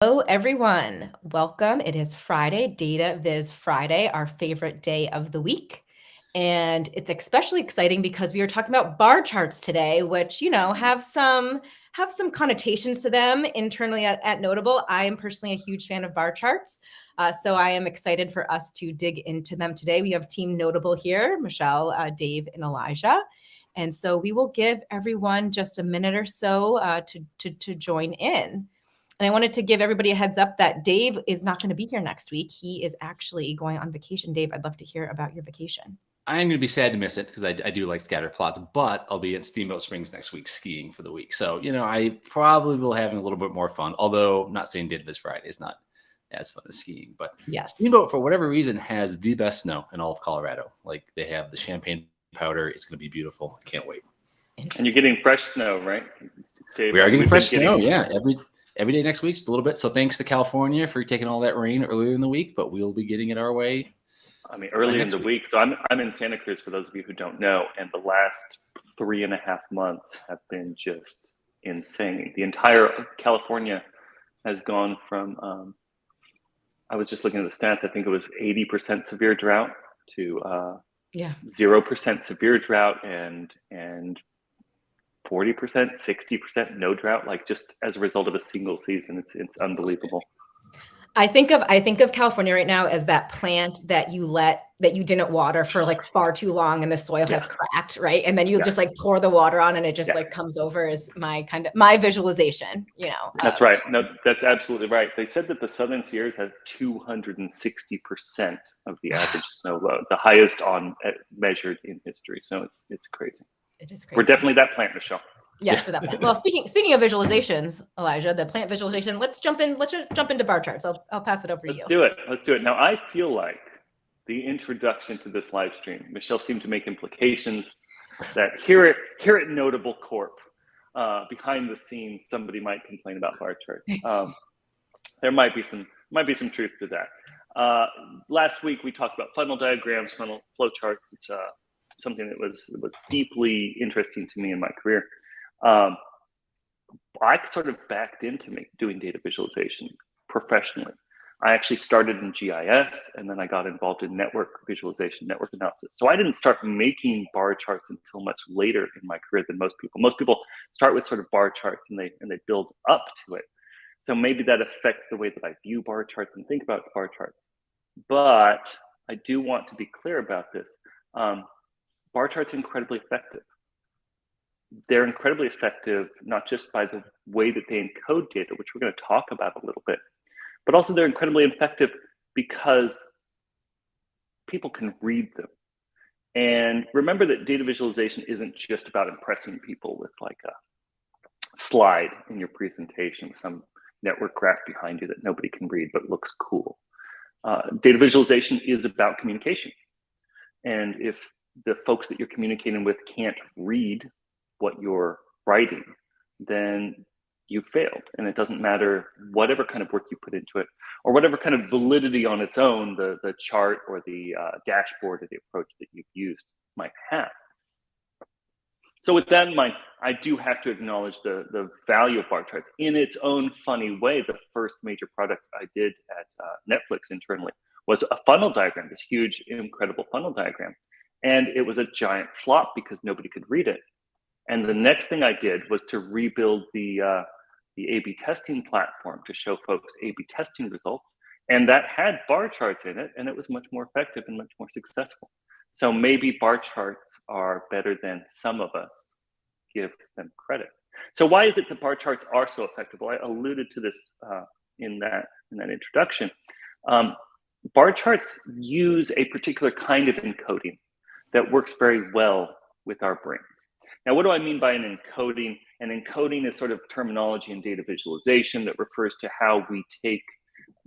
Hello, everyone. Welcome. It is Friday, Data Viz Friday, our favorite day of the week. And it's especially exciting because we are talking about bar charts today, which, have some connotations to them internally at Notable. I am personally a huge fan of bar charts. So I am excited for us to dig into them today. We have Team Notable here, Michelle, Dave, and Elijah. And so we will give everyone just a minute or so to join in. And I wanted to give everybody a heads up that Dave is not going to be here next week. He is actually going on vacation. Dave, I'd love to hear about your vacation. I'm going to be sad to miss it because I do like scatter plots, but I'll be at Steamboat Springs next week skiing for the week. So, I probably will have a little bit more fun, although I'm not saying Data Viz Friday is not as fun as skiing. But yes, Steamboat, for whatever reason, has the best snow in all of Colorado. Like they have the champagne powder. It's going to be beautiful. Can't wait. And you're getting fresh snow, right, Dave? We are getting fresh snow, yeah. Every day next week, just a little bit. So thanks to California for taking all that rain earlier in the week, but we'll be getting it our way. Early in the week. So I'm in Santa Cruz, for those of you who don't know, and the last 3.5 months have been just insane. The entire California has gone from, I was just looking at the stats, I think it was 80% severe drought to 0% severe drought and 40%, 60% no drought, like just as a result of a single season. It's unbelievable. I think of California right now as that plant that you didn't water for like far too long and the soil has cracked, right? And then you just like pour the water on and it just like comes over as my visualization, That's right. No, that's absolutely right. They said that the Southern Sierras have 260% of the average snow load, the highest measured in history. So it's crazy. It is crazy. We're definitely that plant, Michelle. Yes, for that plant. Well, speaking of visualizations, Elijah, the plant visualization. Let's jump into bar charts. I'll pass it over to you. Let's do it. Now, I feel like the introduction to this live stream, Michelle seemed to make implications that here at Notable Corp, behind the scenes, somebody might complain about bar charts. There might be some truth to that. Last week we talked about funnel diagrams, funnel flow charts. It's something that was deeply interesting to me in my career. I sort of backed into doing data visualization professionally. I actually started in GIS, and then I got involved in network visualization, network analysis. So I didn't start making bar charts until much later in my career than most people. Most people start with sort of bar charts and they build up to it. So maybe that affects the way that I view bar charts and think about bar charts. But I do want to be clear about this. Bar charts are incredibly effective. They're incredibly effective, not just by the way that they encode data, which we're going to talk about a little bit, but also they're incredibly effective because people can read them. And remember that data visualization isn't just about impressing people with like a slide in your presentation with some network graph behind you that nobody can read but looks cool. Data visualization is about communication. And if the folks that you're communicating with can't read what you're writing, then you failed. And it doesn't matter whatever kind of work you put into it or whatever kind of validity on its own the chart or the dashboard or the approach that you've used might have. So with that in mind, I do have to acknowledge the value of bar charts. In its own funny way, the first major product I did at Netflix internally was a funnel diagram, this huge, incredible funnel diagram. And it was a giant flop because nobody could read it. And the next thing I did was to rebuild the A/B testing platform to show folks A/B testing results. And that had bar charts in it, and it was much more effective and much more successful. So maybe bar charts are better than some of us give them credit. So why is it that bar charts are so effective? Well, I alluded to this in that introduction. Bar charts use a particular kind of encoding that works very well with our brains. Now, what do I mean by an encoding? An encoding is sort of terminology in data visualization that refers to how we take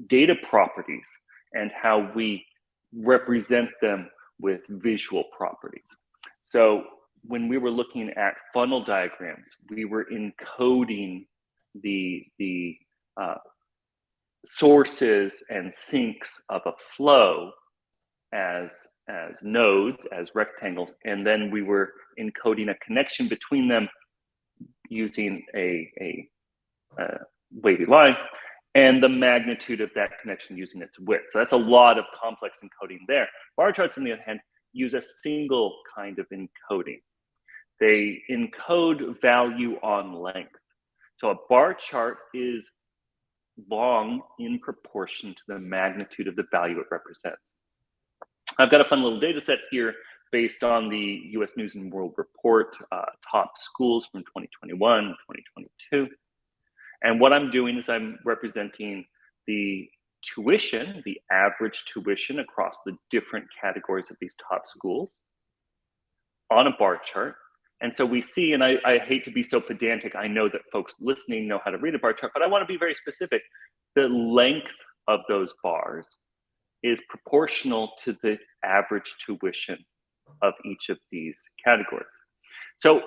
data properties and how we represent them with visual properties. So when we were looking at funnel diagrams, we were encoding the sources and sinks of a flow as nodes, as rectangles, and then we were encoding a connection between them using a wavy line. and the magnitude of that connection using its width. So that's a lot of complex encoding there. Bar charts, on the other hand, use a single kind of encoding. They encode value on length. So a bar chart is long in proportion to the magnitude of the value it represents. I've got a fun little data set here based on the US News and World Report, top schools from 2021, 2022. And what I'm doing is I'm representing the tuition, the average tuition across the different categories of these top schools on a bar chart. And so we see, and I hate to be so pedantic, I know that folks listening know how to read a bar chart, but I want to be very specific. The length of those bars is proportional to the average tuition of each of these categories. So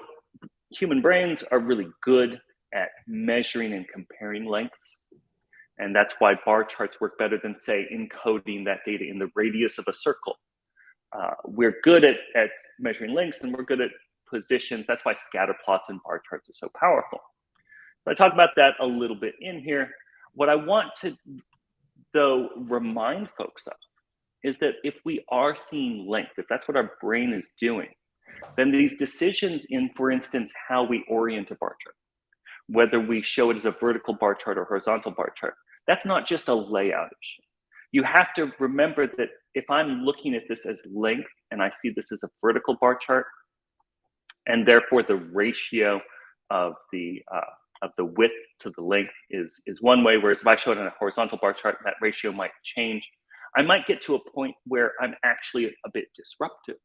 human brains are really good at measuring and comparing lengths. And that's why bar charts work better than, say, encoding that data in the radius of a circle. We're good at measuring lengths, and we're good at positions. That's why scatter plots and bar charts are so powerful. So I talk about that a little bit in here. What I want to, though, remind folks of is that if we are seeing length, if that's what our brain is doing, then these decisions in, for instance, how we orient a bar chart, whether we show it as a vertical bar chart or horizontal bar chart, that's not just a layout issue. You have to remember that if I'm looking at this as length and I see this as a vertical bar chart, and therefore the ratio of the width to the length is one way, whereas if I show it on a horizontal bar chart, that ratio might change. I might get to a point where I'm actually a bit disruptive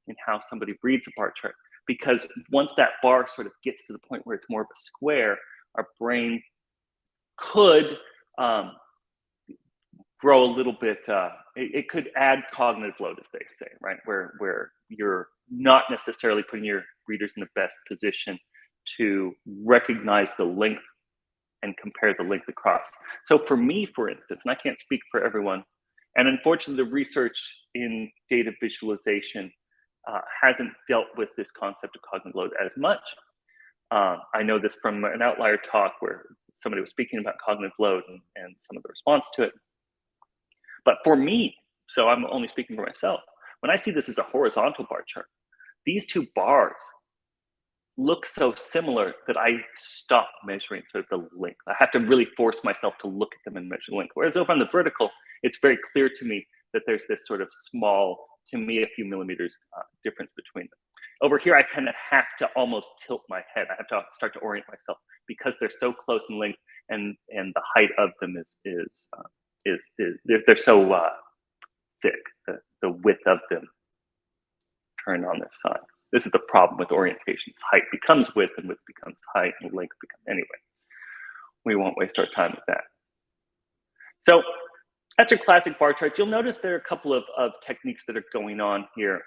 in how somebody reads a bar chart, because once that bar sort of gets to the point where it's more of a square, our brain could grow a little bit, it could add cognitive load, as they say, right? Where you're not necessarily putting your readers in the best position to recognize the length and compare the length across. So for me, for instance, and I can't speak for everyone, and unfortunately the research in data visualization hasn't dealt with this concept of cognitive load as much. I know this from an outlier talk where somebody was speaking about cognitive load and some of the response to it. But for me, so I'm only speaking for myself, when I see this as a horizontal bar chart, these two bars look so similar that I stop measuring sort of the length. I have to really force myself to look at them and measure length. Whereas over on the vertical, it's very clear to me that there's this sort of small, to me, a few millimeters difference between them. Over here, I kind of have to almost tilt my head. I have to start to orient myself because they're so close in length, and the height of them they're so thick. The width of them turned on their side. This is the problem with orientations. Height becomes width, and width becomes height, and length becomes, anyway. We won't waste our time with that. So that's your classic bar chart. You'll notice there are a couple of techniques that are going on here.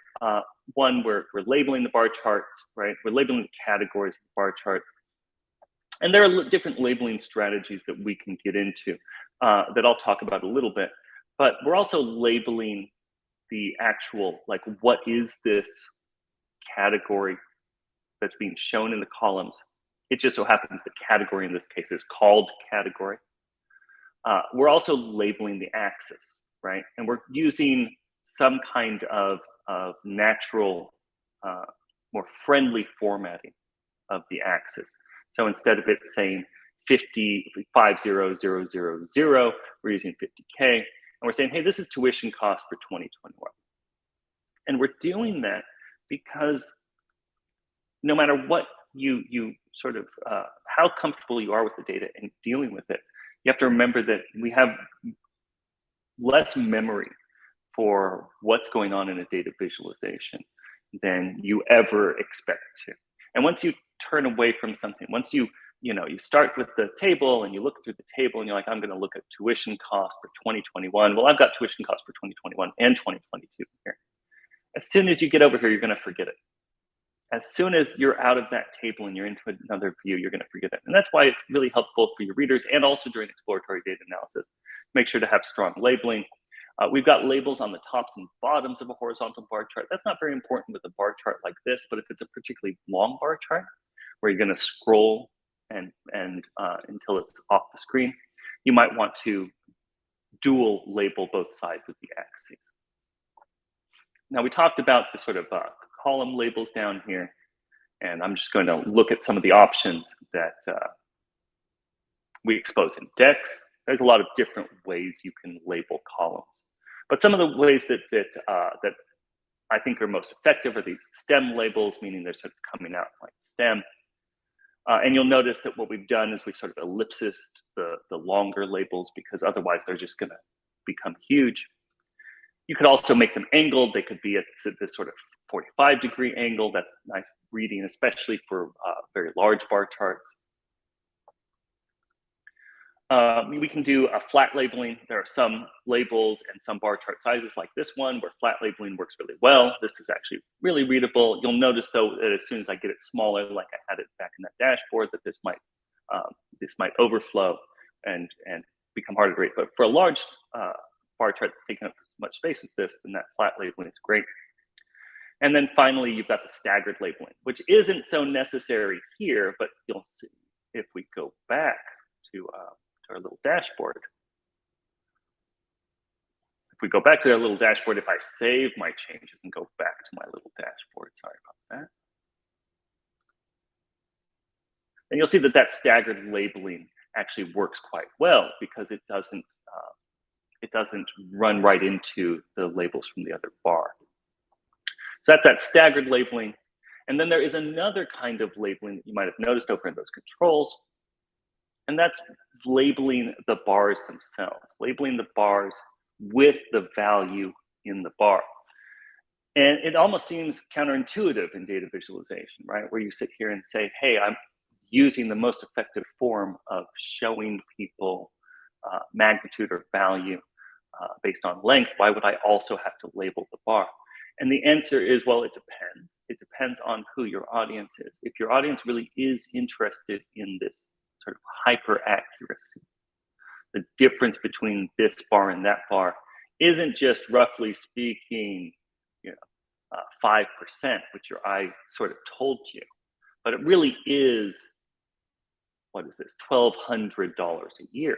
One, we're labeling the bar charts, right? We're labeling the categories of the bar charts. And there are different labeling strategies that we can get into that I'll talk about a little bit. But we're also labeling the actual, like, what is this category that's being shown in the columns? It just so happens the category in this case is called category. We're also labeling the axis, right? And we're using some kind of natural, more friendly formatting of the axis. So instead of it saying 50,000, we're using 50K. And we're saying, hey, this is tuition cost for 2021. And we're doing that because no matter what you sort of, how comfortable you are with the data and dealing with it, you have to remember that we have less memory for what's going on in a data visualization than you ever expect to. And once you turn away from something, once you start with the table and you look through the table and you're like, I'm going to look at tuition cost for 2021. Well, I've got tuition cost for 2021 and 2022 here. As soon as you get over here, you're going to forget it. As soon as you're out of that table and you're into another view, you're going to forget it. And that's why it's really helpful for your readers and also during exploratory data analysis. Make sure to have strong labeling. We've got labels on the tops and bottoms of a horizontal bar chart. That's not very important with a bar chart like this, but if it's a particularly long bar chart where you're going to scroll and until it's off the screen, you might want to dual label both sides of the axes. Now we talked about the sort of column labels down here, and I'm just going to look at some of the options that we expose in Dex. There's a lot of different ways you can label columns, but some of the ways that I think are most effective are these stem labels, meaning they're sort of coming out like stem. And you'll notice that what we've done is we've sort of ellipsised the longer labels, because otherwise they're just going to become huge. You could also make them angled. They could be at this sort of 45-degree angle. That's nice reading, especially for very large bar charts. We can do a flat labeling. There are some labels and some bar chart sizes like this one where flat labeling works really well. This is actually really readable. You'll notice though that as soon as I get it smaller, like I had it back in that dashboard, that this might overflow and become harder to read. But for a large bar chart that's taking up as much space as this, then that flat labeling is great. And then finally, you've got the staggered labeling, which isn't so necessary here, but you'll see if we go back to our little dashboard. If we go back to our little dashboard, if I save my changes and go back to my little dashboard, sorry about that. And you'll see that that staggered labeling actually works quite well, because it doesn't run right into the labels from the other bar. So that's that staggered labeling. And then there is another kind of labeling that you might have noticed over in those controls, and that's labeling the bars themselves, labeling the bars with the value in the bar. And it almost seems counterintuitive in data visualization, right? Where you sit here and say, hey, I'm using the most effective form of showing people magnitude or value based on length. Why would I also have to label the bar? And the answer is, well, it depends. It depends on who your audience is. If your audience really is interested in this sort of hyper accuracy, the difference between this bar and that bar isn't just roughly speaking, 5%, which your eye sort of told you, but it really is, what is this, $1,200 a year.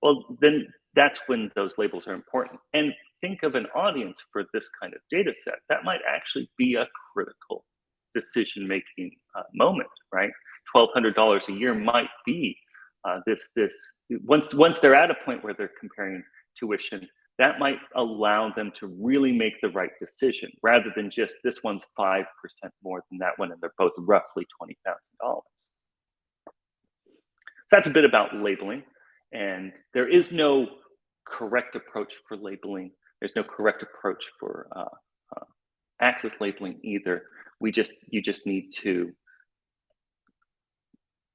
Well, then that's when those labels are important. And think of an audience for this kind of data set. That might actually be a critical decision-making moment, right? $1,200 a year might be once they're at a point where they're comparing tuition, that might allow them to really make the right decision, rather than just this one's 5% more than that one, and they're both roughly $20,000. So that's a bit about labeling. And there is no correct approach for labeling. There's no correct approach for axis labeling either. You just need to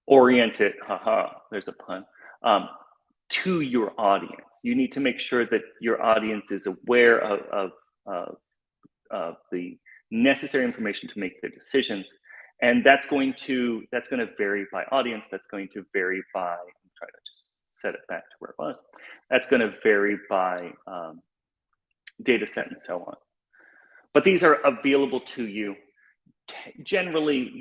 orient it, there's a pun, to your audience. You need to make sure that your audience is aware of the necessary information to make their decisions. And that's going to vary by audience. That's going to vary by, I'm trying to just set it back to where it was. That's going to vary by data set and so on. But these are available to you. Generally,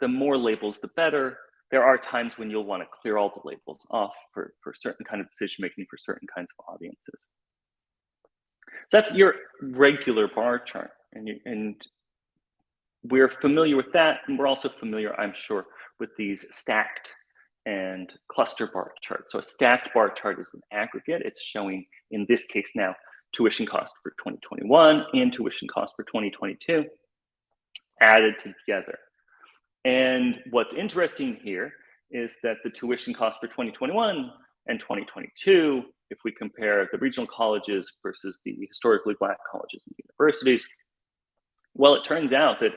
the more labels, the better. There are times when you'll want to clear all the labels off for certain kind of decision making for certain kinds of audiences. So that's your regular bar chart, and we're familiar with that, and we're also familiar, I'm sure, with these stacked and cluster bar charts. So a stacked bar chart is an aggregate. It's showing, in this case now, tuition cost for 2021 and tuition cost for 2022 added together. And what's interesting here is that the tuition cost for 2021 and 2022, if we compare the regional colleges versus the historically Black colleges and universities, well, it turns out that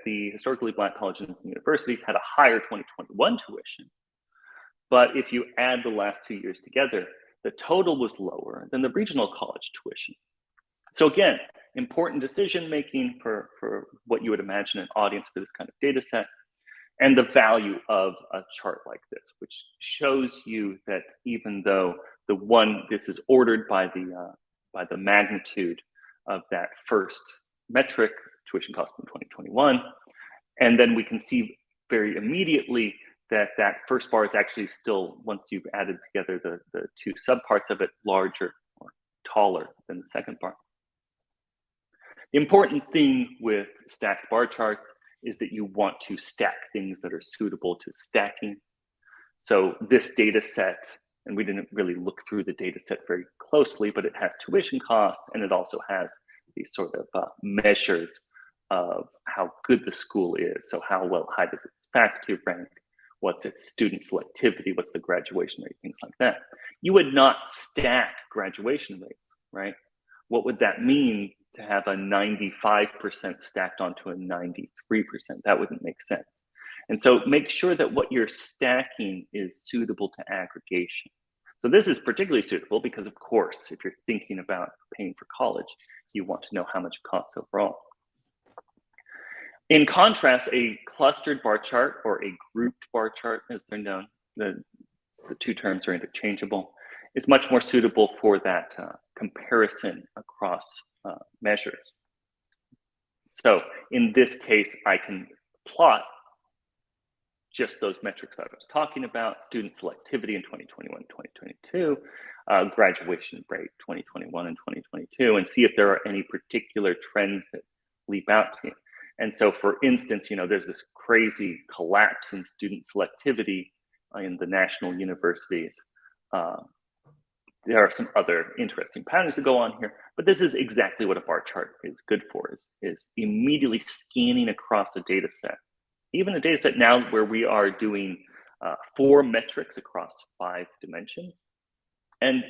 the historically Black colleges and universities had a higher 2021 tuition. But if you add the last 2 years together, the total was lower than the regional college tuition. So again, important decision-making for what you would imagine an audience for this kind of data set, and the value of a chart like this, which shows you that even though this is ordered by the magnitude of that first metric, tuition cost in 2021, and then we can see very immediately that first bar is actually still, once you've added together the two subparts of it, larger or taller than the second bar. The important thing with stacked bar charts is that you want to stack things that are suitable to stacking. So this data set, and we didn't really look through the data set very closely, but it has tuition costs, and it also has these sort of measures of how good the school is. So how high does its faculty rank? What's its student selectivity? What's the graduation rate? Things like that. You would not stack graduation rates, right? What would that mean to have a 95% stacked onto a 93%? That wouldn't make sense. And so make sure that what you're stacking is suitable to aggregation. So this is particularly suitable because, of course, if you're thinking about paying for college, you want to know how much it costs overall. In contrast, a clustered bar chart or a grouped bar chart, as they're known, the two terms are interchangeable, is much more suitable for that comparison across measures. So in this case, I can plot just those metrics that I was talking about: student selectivity in 2021 and 2022, graduation rate 2021 and 2022, and see if there are any particular trends that leap out to you. And so, for instance, there's this crazy collapse in student selectivity in the national universities. There are some other interesting patterns that go on here, but this is exactly what a bar chart is good for, is immediately scanning across a data set. Even a data set now where we are doing 4 metrics across 5 dimensions, and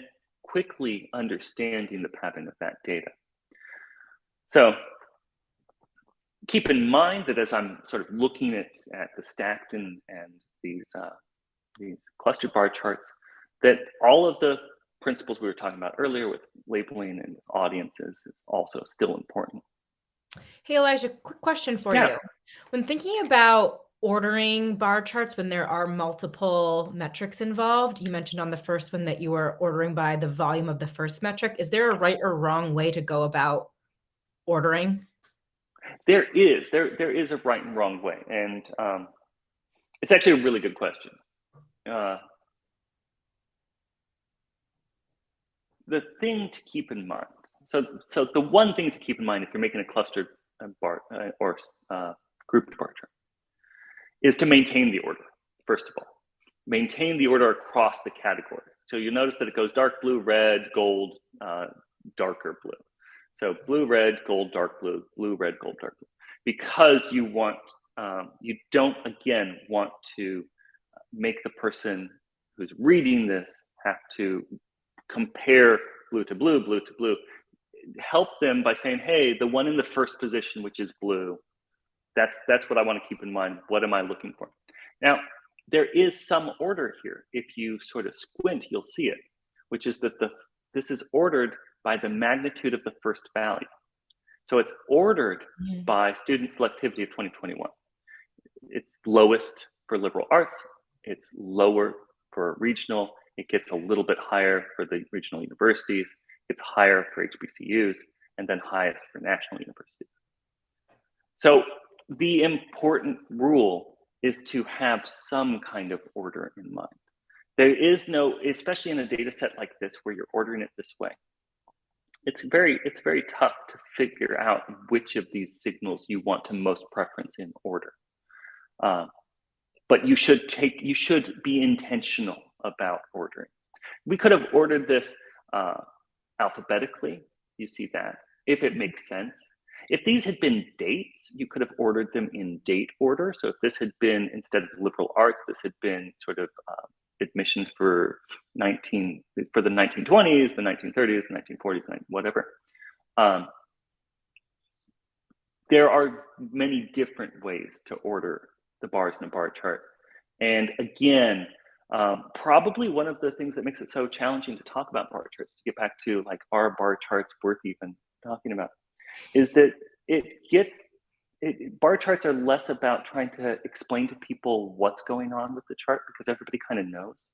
quickly understanding the pattern of that data. So keep in mind that as I'm sort of looking at the stacked and these clustered bar charts, that all of the principles we were talking about earlier with labeling and audiences is also still important. Hey, Elijah, quick question for you. When thinking about ordering bar charts when there are multiple metrics involved, you mentioned on the first one that you were ordering by the volume of the first metric. Is there a right or wrong way to go about ordering? There is a right and wrong way, and it's actually a really good question. The thing to keep in mind, so the one thing to keep in mind if you're making a clustered bar or grouped bar chart is to maintain the order. First of all, maintain the order across the categories. So you'll notice that it goes dark blue, red, gold, darker blue. So blue, red, gold, dark blue, blue, red, gold, dark blue, because you want you don't again want to make the person who's reading this have to compare blue to blue, blue to blue. Help them by saying, hey, the one in the first position, which is blue, that's what I want to keep in mind. What am I looking for? Now, there is some order here. If you sort of squint, you'll see it, which is that this is ordered by the magnitude of the first value. So it's ordered by student selectivity of 2021. It's lowest for liberal arts. It's lower for regional. It gets a little bit higher for the regional universities. It's higher for HBCUs, and then highest for national universities. So the important rule is to have some kind of order in mind. There is no, especially in a data set like this where you're ordering it this way, it's very tough to figure out which of these signals you want to most preference in order. But you should be intentional about ordering. We could have ordered this alphabetically. You see that, if it makes sense. If these had been dates, you could have ordered them in date order. So if this had been, instead of liberal arts, this had been sort of admissions for the 1920s, the 1930s, the 1940s, whatever. There are many different ways to order the bars in a bar chart. And again, probably one of the things that makes it so challenging to talk about bar charts, to get back to like, are bar charts worth even talking about, is that bar charts are less about trying to explain to people what's going on with the chart, because everybody kind of knows.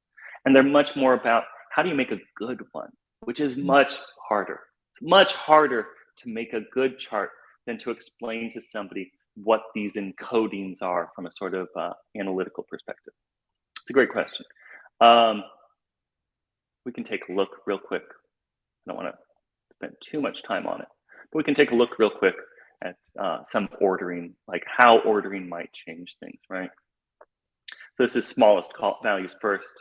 And they're much more about how do you make a good one, which is much harder. It's much harder to make a good chart than to explain to somebody what these encodings are from a sort of analytical perspective. It's a great question. We can take a look real quick. I don't want to spend too much time on it, but we can take a look real quick at some ordering, like how ordering might change things, right? So this is smallest values first,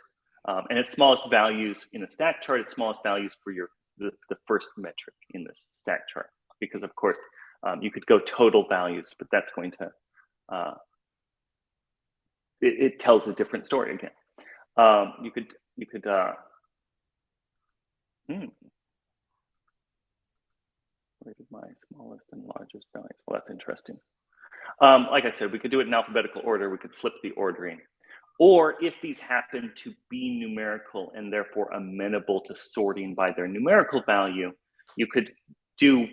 and it's smallest values in a stack chart. It's smallest values for the first metric in this stack chart, because of course you could go total values, but that's going to it tells a different story again. You could where did my smallest and largest values? Well, that's interesting. Like I said, we could do it in alphabetical order. We could flip the ordering. Or if these happen to be numerical and therefore amenable to sorting by their numerical value, you could do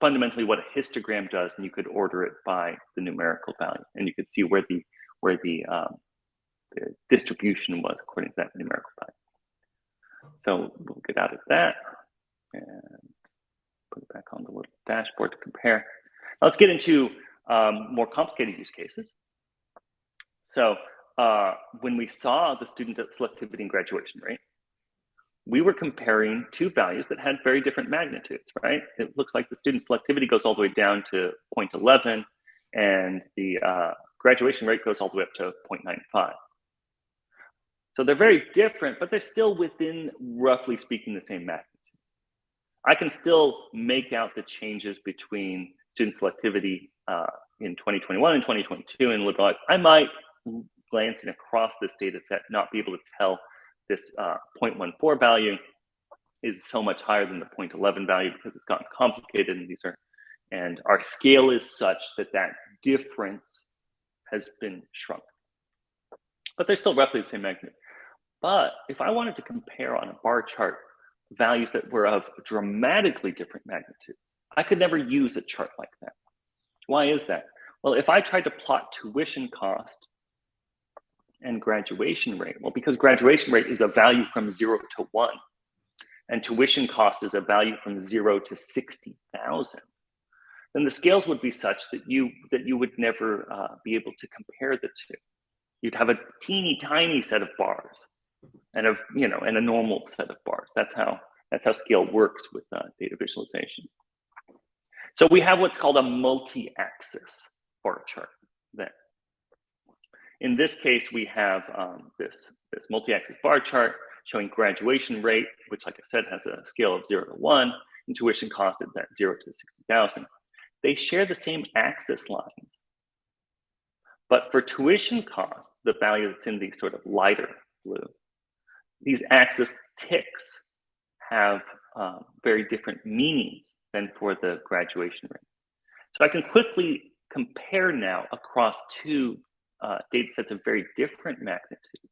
fundamentally what a histogram does, and you could order it by the numerical value, and you could see where the distribution was according to that numerical value. So we'll get out of that and put it back on the little dashboard to compare. Now let's get into more complicated use cases. So when we saw the student selectivity and graduation rate, we were comparing two values that had very different magnitudes, right? It looks like the student selectivity goes all the way down to 0.11, and the graduation rate goes all the way up to 0.95. So they're very different, but they're still within, roughly speaking, the same magnitude. I can still make out the changes between student selectivity in 2021 and 2022 in liberal arts. I might, glancing across this data set, not be able to tell this 0.14 value is so much higher than the 0.11 value because it's gotten complicated, and our scale is such that that difference has been shrunk. But they're still roughly the same magnitude. But if I wanted to compare on a bar chart values that were of dramatically different magnitude, I could never use a chart like that. Why is that? Well, if I tried to plot tuition cost and graduation rate, well, because graduation rate is a value from 0 to 1, and tuition cost is a value from 0 to 60,000, then the scales would be such that you would never be able to compare the two. You'd have a teeny tiny set of bars, and a normal set of bars. That's how scale works with data visualization. So we have what's called a multi-axis bar chart then. In this case, we have this multi-axis bar chart showing graduation rate, which, like I said, has a scale of 0 to 1, and tuition cost at that 0 to 60,000. They share the same axis lines, but for tuition cost, the value that's in the sort of lighter blue, these axis ticks have very different meanings than for the graduation rate. So I can quickly compare now across two data sets of very different magnitudes,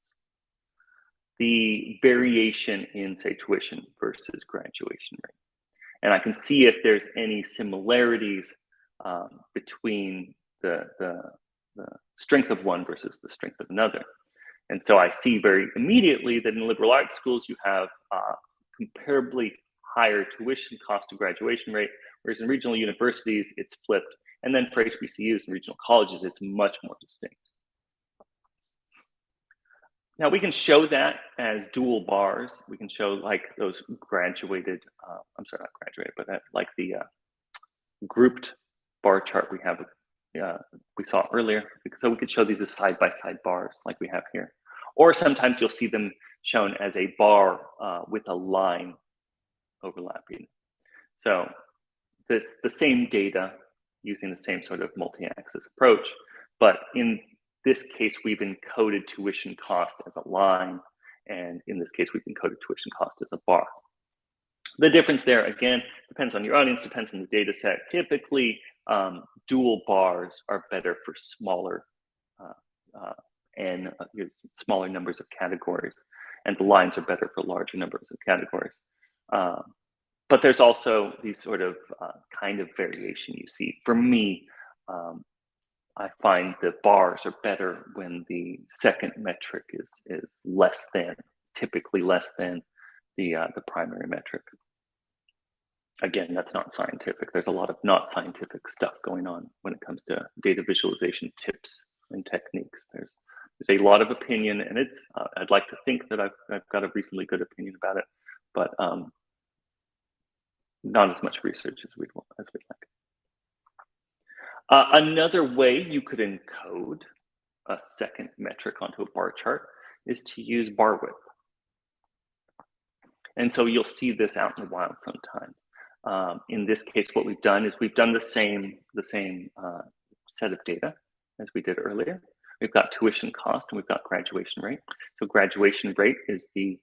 the variation in, say, tuition versus graduation rate. And I can see if there's any similarities between the strength of one versus the strength of another. And so I see very immediately that in liberal arts schools, you have comparably higher tuition cost to graduation rate, whereas in regional universities, it's flipped. And then for HBCUs and regional colleges, it's much more distinct. Now we can show that as dual bars. We can show like those graduated, I'm sorry, not graduated, but like the grouped bar chart we saw earlier. So we could show these as side-by-side bars like we have here. Or sometimes you'll see them shown as a bar with a line overlapping. So this the same data using the same sort of multi-axis approach, but in this case, we've encoded tuition cost as a line, and in this case, we've encoded tuition cost as a bar. The difference there, again, depends on your audience, depends on the data set. Typically, dual bars are better for smaller smaller numbers of categories, and the lines are better for larger numbers of categories. But there's also these sort of kind of variation you see. For me, I find the bars are better when the second metric is less than, typically less than the primary metric. Again, that's not scientific. There's a lot of not scientific stuff going on when it comes to data visualization tips and techniques. There's There's a lot of opinion, and it's I'd like to think that I've got a reasonably good opinion about it, but not as much research as we'd like. Another way you could encode a second metric onto a bar chart is to use bar width. And so you'll see this out in the wild sometime. In this case, what we've done is we've done the same set of data as we did earlier. We've got tuition cost and we've got graduation rate. So graduation rate is the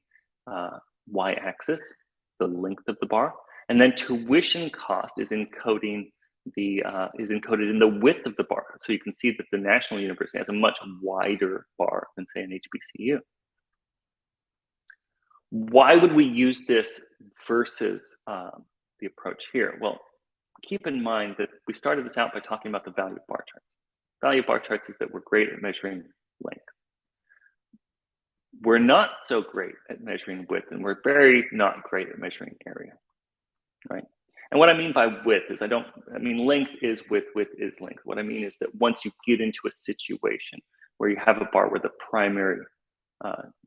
y-axis, the length of the bar, and then tuition cost is encoded in the width of the bar. So you can see that the National University has a much wider bar than, say, an HBCU. Why would we use this versus the approach here? Well, keep in mind that we started this out by talking about the value of bar charts. Value of bar charts is that we're great at measuring length. We're not so great at measuring width, and we're very not great at measuring area, right? And what I mean by width is length is width, width is length. What I mean is that once you get into a situation where you have a bar where the primary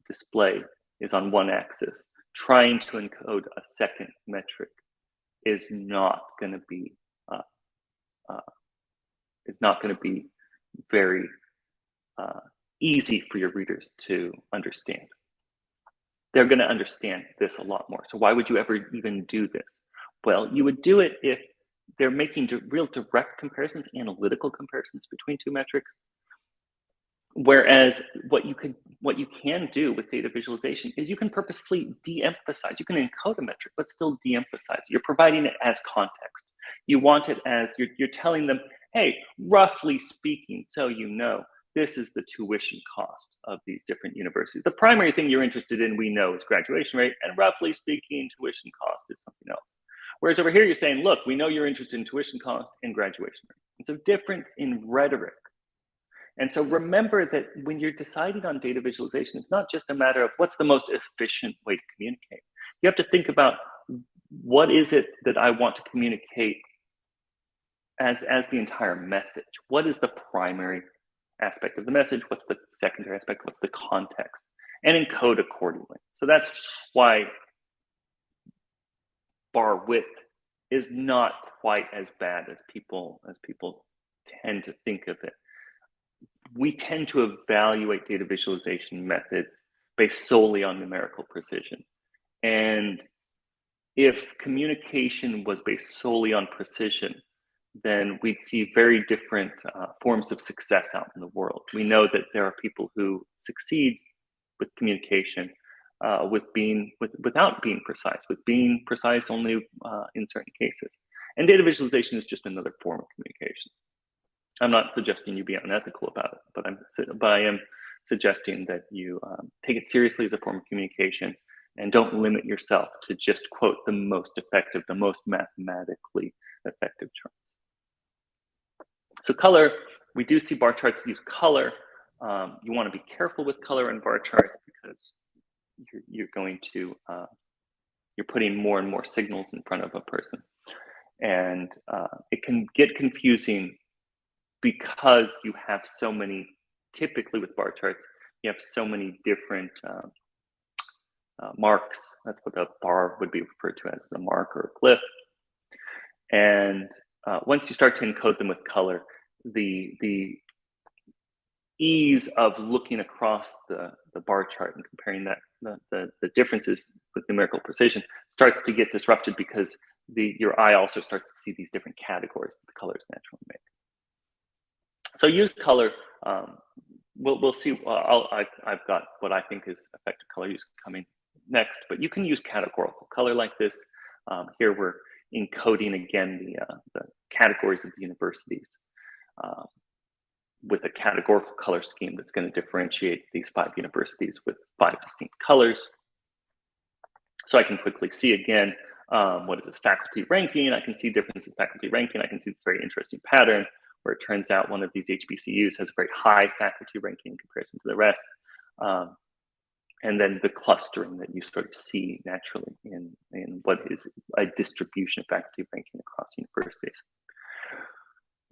display is on one axis, trying to encode a second metric is not going to be very easy for your readers to understand. They're going to understand this a lot more. So why would you ever even do this? Well, you would do it if they're making real direct comparisons, analytical comparisons between two metrics. Whereas what you can do with data visualization is you can purposefully de-emphasize. You can encode a metric, but still de-emphasize. You're providing it as context. You want it as you're telling them, hey, roughly speaking, so you know, this is the tuition cost of these different universities. The primary thing you're interested in, we know, is graduation rate, and roughly speaking, tuition cost is something else. Whereas over here, you're saying, look, we know you're interested in tuition cost and graduation rate. It's a difference in rhetoric. And so remember that when you're deciding on data visualization, it's not just a matter of what's the most efficient way to communicate. You have to think about what is it that I want to communicate as the entire message. What is the primary aspect of the message? What's the secondary aspect? What's the context? And encode accordingly. So that's why bar width is not quite as bad as people tend to think of it. We tend to evaluate data visualization methods based solely on numerical precision. And if communication was based solely on precision, then we'd see very different forms of success out in the world. We know that there are people who succeed with communication without being precise, with being precise only in certain cases. And data visualization is just another form of communication. I'm not suggesting you be unethical about it, but I am suggesting that you take it seriously as a form of communication and don't limit yourself to just quote the most effective, the most mathematically effective charts. So color, we do see bar charts use color. You want to be careful with color in bar charts because you're putting more and more signals in front of a person. And it can get confusing because you have so many, typically with bar charts, you have so many different marks. That's what a bar would be referred to as, a mark or a glyph. And once you start to encode them with color, the ease of looking across the bar chart and comparing the differences with numerical precision starts to get disrupted because your eye also starts to see these different categories that the colors naturally make. So use color. We'll see. I've got what I think is effective color use coming next, but you can use categorical color like this. Here we're encoding again the categories of the universities with a categorical color scheme that's going to differentiate these 5 universities with 5 distinct colors. So I can quickly see again, what is this faculty ranking? I can see differences in faculty ranking. I can see this very interesting pattern where it turns out one of these HBCUs has a very high faculty ranking in comparison to the rest. And then the clustering that you sort of see naturally in what is a distribution of faculty ranking across universities.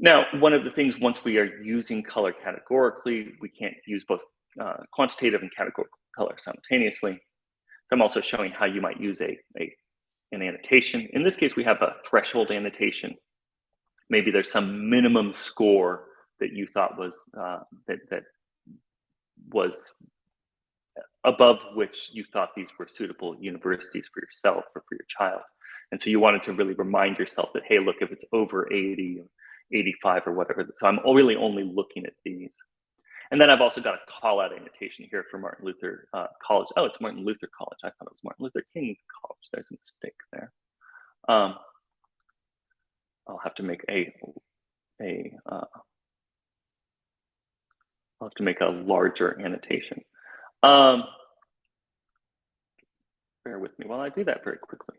Now, one of the things, once we are using color categorically, we can't use both quantitative and categorical color simultaneously. I'm also showing how you might use an annotation. In this case, we have a threshold annotation. Maybe there's some minimum score that you thought was that was above which you thought these were suitable universities for yourself or for your child. And so you wanted to really remind yourself that, hey, look, if it's over 80 or 85 or whatever. So I'm really only looking at these. And then I've also got a call out annotation here for Martin Luther College. Oh, it's Martin Luther College. I thought it was Martin Luther King College. There's a mistake there. I'll have to make I'll have to make a larger annotation. Bear with me while I do that very quickly.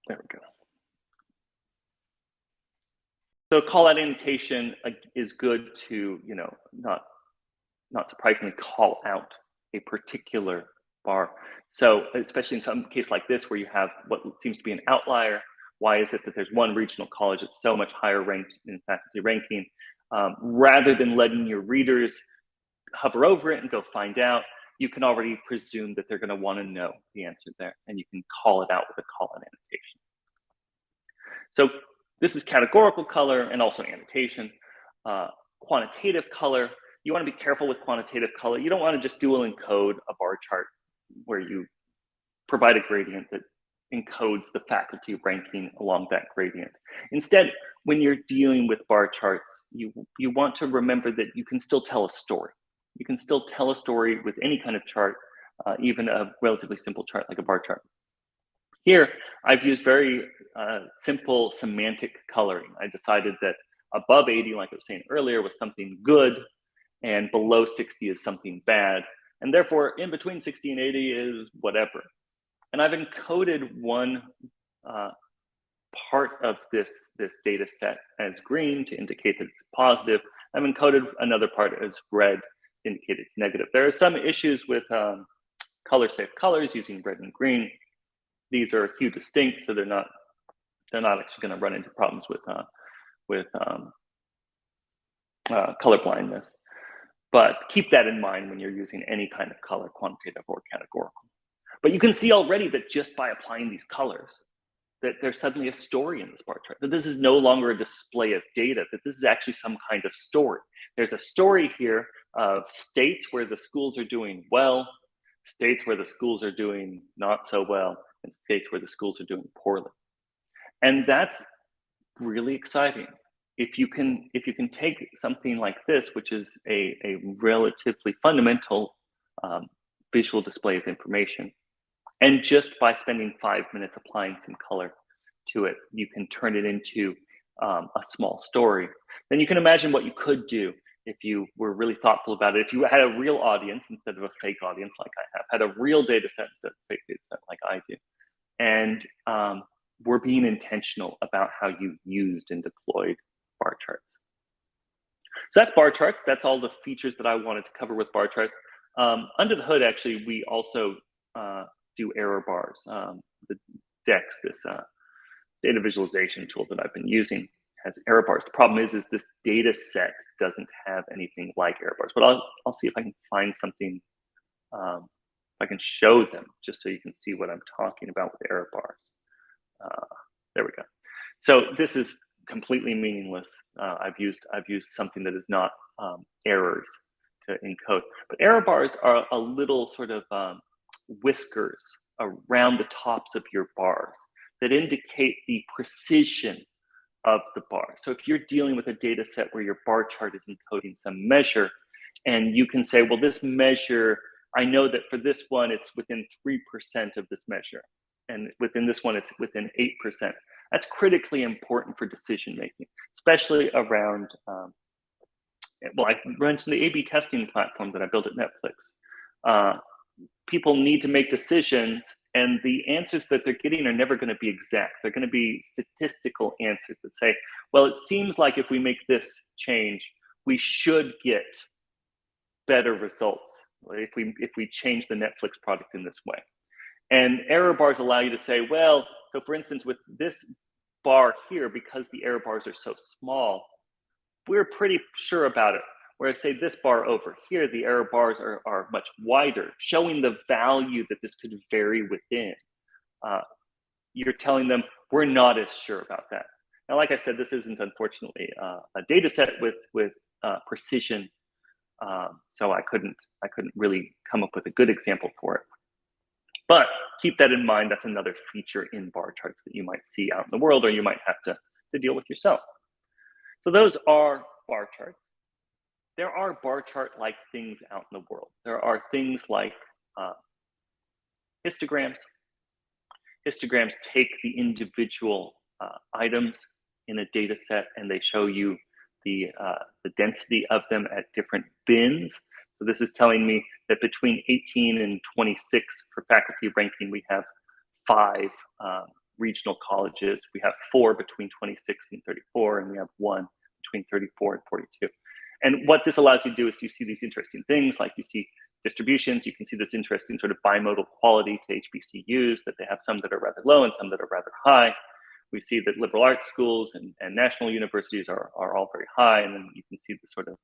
There we go. So call out annotation is good to, not surprisingly, call out a particular bar. So especially in some case like this, where you have what seems to be an outlier, why is it that there's one regional college that's so much higher ranked in faculty ranking? Rather than letting your readers hover over it and go find out, you can already presume that they're going to want to know the answer there, and you can call it out with a call-out annotation. So this is categorical color and also annotation. Quantitative color, you want to be careful with quantitative color. You don't want to just dual encode a bar chart where you provide a gradient that encodes the faculty ranking along that gradient. Instead, when you're dealing with bar charts, you want to remember that you can still tell a story. You can still tell a story with any kind of chart, even a relatively simple chart like a bar chart. Here, I've used very simple semantic coloring. I decided that above 80, like I was saying earlier, was something good, and below 60 is something bad. And therefore, in between 60 and 80 is whatever. And I've encoded one part of this data set as green to indicate that it's positive. I've encoded another part as red to indicate it's negative. There are some issues with color safe colors using red and green. These are hue distinct, so they're not actually going to run into problems with color blindness. But keep that in mind when you're using any kind of color, quantitative or categorical. But you can see already that just by applying these colors, that there's suddenly a story in this bar chart, that this is no longer a display of data, that this is actually some kind of story. There's a story here of states where the schools are doing well, states where the schools are doing not so well, and states where the schools are doing poorly. And that's really exciting. If you can take something like this, which is a relatively fundamental visual display of information, and just by spending 5 minutes applying some color to it, you can turn it into a small story. Then you can imagine what you could do if you were really thoughtful about it. If you had a real audience instead of a fake audience like I have, had a real data set instead of a fake data set like I do. And we're being intentional about how you used and deployed bar charts. So that's bar charts. That's all the features that I wanted to cover with bar charts. Under the hood, actually, we also do error bars. The DEX, this data visualization tool that I've been using, has error bars. The problem is this data set doesn't have anything like error bars, but I'll see if I can find something, if I can show them, just so you can see what I'm talking about with error bars. There we go. So this is completely meaningless. I've used something that is not errors to encode, but error bars are a little sort of whiskers around the tops of your bars that indicate the precision of the bar. So if you're dealing with a data set where your bar chart is encoding some measure, and you can say, well, this measure, I know that for this one, it's within 3% of this measure. And within this one, it's within 8%. That's critically important for decision making, especially around, well, I mentioned the A/B testing platform that I built at Netflix. People need to make decisions, and the answers that they're getting are never going to be exact. They're going to be statistical answers that say, well, it seems like if we make this change, we should get better results if we change the Netflix product in this way. And error bars allow you to say, well, so for instance, with this bar here, because the error bars are so small, we're pretty sure about it. Whereas say this bar over here, the error bars are much wider, showing the value that this could vary within. You're telling them we're not as sure about that. Now, like I said, this isn't unfortunately a data set with precision, so I couldn't really come up with a good example for it. But keep that in mind. That's another feature in bar charts that you might see out in the world, or you might have to deal with yourself. So those are bar charts. There are bar chart-like things out in the world. There are things like histograms. Histograms take the individual items in a data set and they show you the density of them at different bins. So this is telling me that between 18 and 26 for faculty ranking, we have 5 regional colleges. We have 4 between 26 and 34, and we have 1 between 34 and 42. And what this allows you to do is you see these interesting things, like you see distributions. You can see this interesting sort of bimodal quality to HBCUs, that they have some that are rather low and some that are rather high. We see that liberal arts schools and national universities are all very high. And then you can see the sort of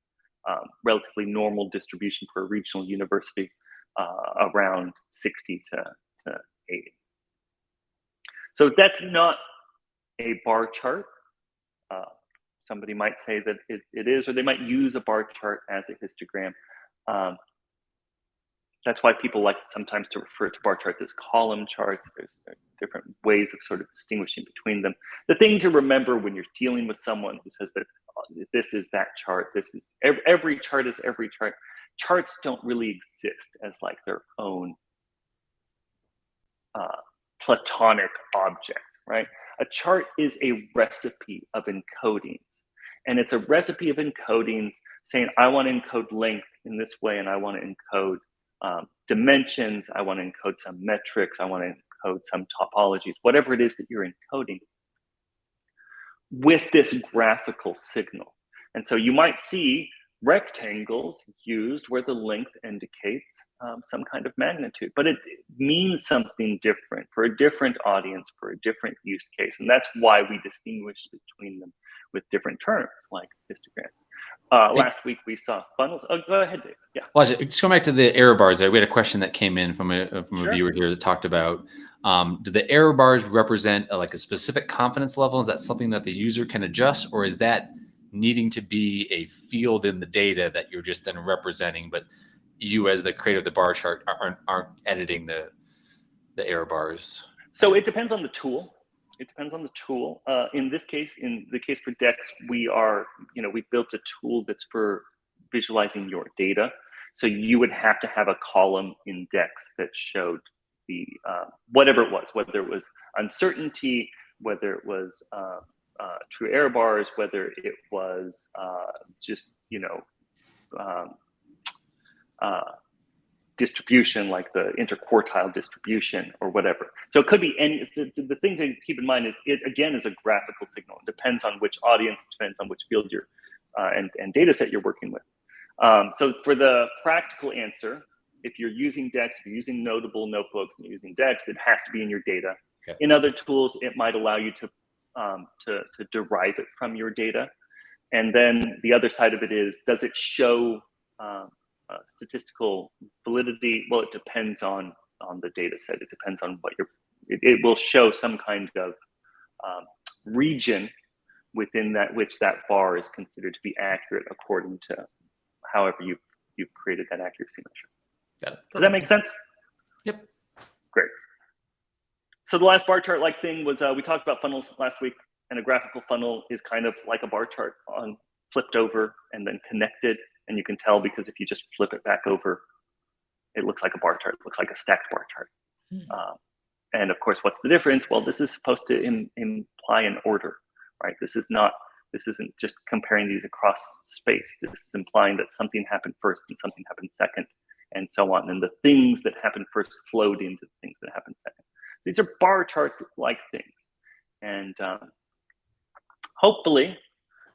relatively normal distribution for a regional university around 60 to 80. So that's not a bar chart. Somebody might say that it is, or they might use a bar chart as a histogram. That's why people like sometimes to refer to bar charts as column charts. There's different ways of sort of distinguishing between them. The thing to remember when you're dealing with someone who says that this is that chart, this is every chart is every chart. Charts don't really exist as like their own platonic object, right? A chart is a recipe of encodings. And it's a recipe of encodings saying, I want to encode length in this way, and I want to encode dimensions, I want to encode some metrics, I want to encode some topologies, whatever it is that you're encoding with this graphical signal. And so you might see rectangles used where the length indicates some kind of magnitude, but it means something different for a different audience, for a different use case. And that's why we distinguish between them with different terms like histograms. Last week we saw funnels. Oh, go ahead, Dave. Yeah. Well, just going back to the error bars there, we had a question that came in from a Sure. viewer here that talked about, do the error bars represent like a specific confidence level? Is that something that the user can adjust, or is that needing to be a field in the data that you're just then representing, but you as the creator of the bar chart aren't editing the error bars? So it depends on the tool. It depends on the tool. In this case, in the case for DEX, we built a tool that's for visualizing your data. So you would have to have a column in DEX that showed the whatever it was, whether it was uncertainty, whether it was true error bars, whether it was just distribution, like the interquartile distribution or whatever. So it could be any. The thing to keep in mind is it again is a graphical signal. It depends on which audience, depends on which field you're and data set you're working with. So for the practical answer, if you're using DEX, if you're using Notable notebooks and you're using DEX, it has to be in your data. Okay. In other tools, it might allow you to derive it from your data. And then the other side of it is, does it show statistical validity? Well, it depends on the data set. It depends on what it will show some kind of region within that which that bar is considered to be accurate according to however you've created that accuracy measure. Got it. Does that make sense? Yep. Great. So the last bar chart like thing was we talked about funnels last week, and a graphical funnel is kind of like a bar chart flipped over and then connected. And you can tell because if you just flip it back over, it looks like a bar chart. It looks like a stacked bar chart. And of course, what's the difference? Well, this is supposed to imply an order, right? This isn't just comparing these across space. This is implying that something happened first and something happened second, and so on. And the things that happened first flowed into the things that happened second. So these are bar charts like things. And hopefully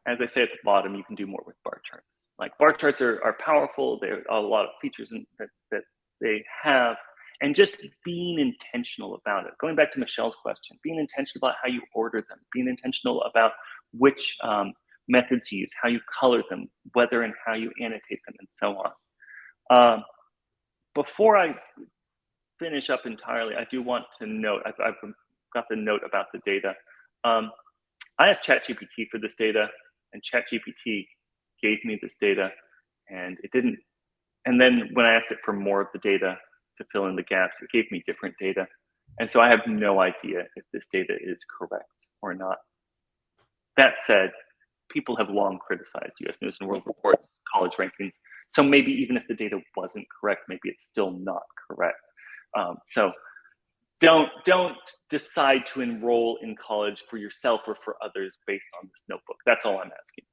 as I say at the bottom, you can do more with bar charts. Like bar charts are powerful. There are a lot of features that they have, and just being intentional about it. Going back to Michelle's question, being intentional about how you order them, being intentional about which methods you use, how you color them, whether and how you annotate them, and so on. Before I finish up entirely, I do want to note, I've got the note about the data. I asked ChatGPT for this data, and ChatGPT gave me this data, and it didn't. And then when I asked it for more of the data to fill in the gaps, it gave me different data. And so I have no idea if this data is correct or not. That said, people have long criticized US News and World Report's college rankings. So maybe even if the data wasn't correct, maybe it's still not correct. So don't decide to enroll in college for yourself or for others based on this notebook. That's all I'm asking.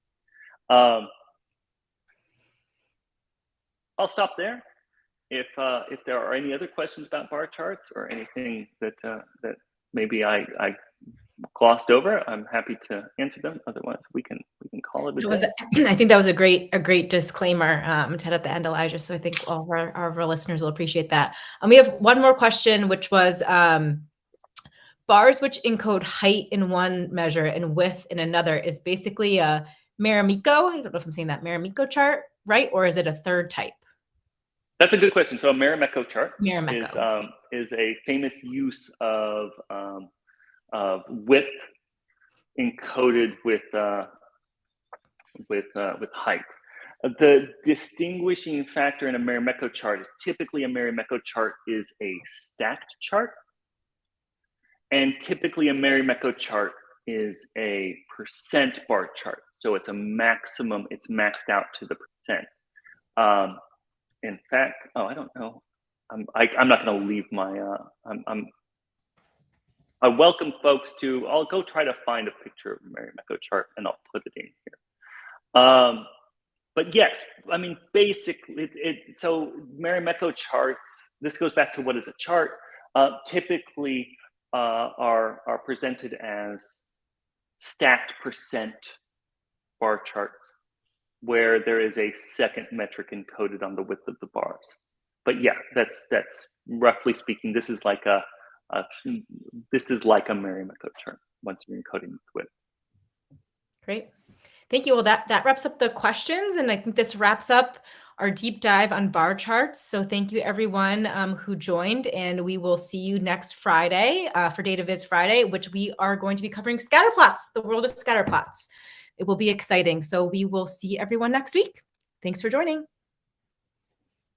I'll stop there. If there are any other questions about bar charts or anything that maybe I glossed over, I'm happy to answer them. Otherwise, we can call it a day. I think that was a great disclaimer to have at the end, Elijah. So I think all of our listeners will appreciate that. We have one more question, which was bars which encode height in one measure and width in another is basically a Marimekko. I don't know if I'm saying that Marimekko chart, right? Or is it a third type? That's a good question. So a Marimekko chart Marimekko is a famous use of width encoded with height. The distinguishing factor in a Marimekko chart is typically a Marimekko chart is a stacked chart, and typically a Marimekko chart is a percent bar chart. So it's a maximum. It's maxed out to the percent. In fact, I don't know. I'm not going to leave my. I welcome folks to. I'll go try to find a picture of a Marimekko chart and I'll put it in here. But yes, I mean basically, so Marimekko charts. This goes back to what is a chart. Typically, are presented as stacked percent bar charts, where there is a second metric encoded on the width of the bars. But yeah, that's roughly speaking. This is like a Marimekko chart once you're encoding with width. Great, thank you. Well, that wraps up the questions, and I think this wraps up our deep dive on bar charts. So thank you everyone who joined, and we will see you next Friday for Data Viz Friday, which we are going to be covering scatter plots, the world of scatter plots. It will be exciting. So we will see everyone next week. Thanks for joining.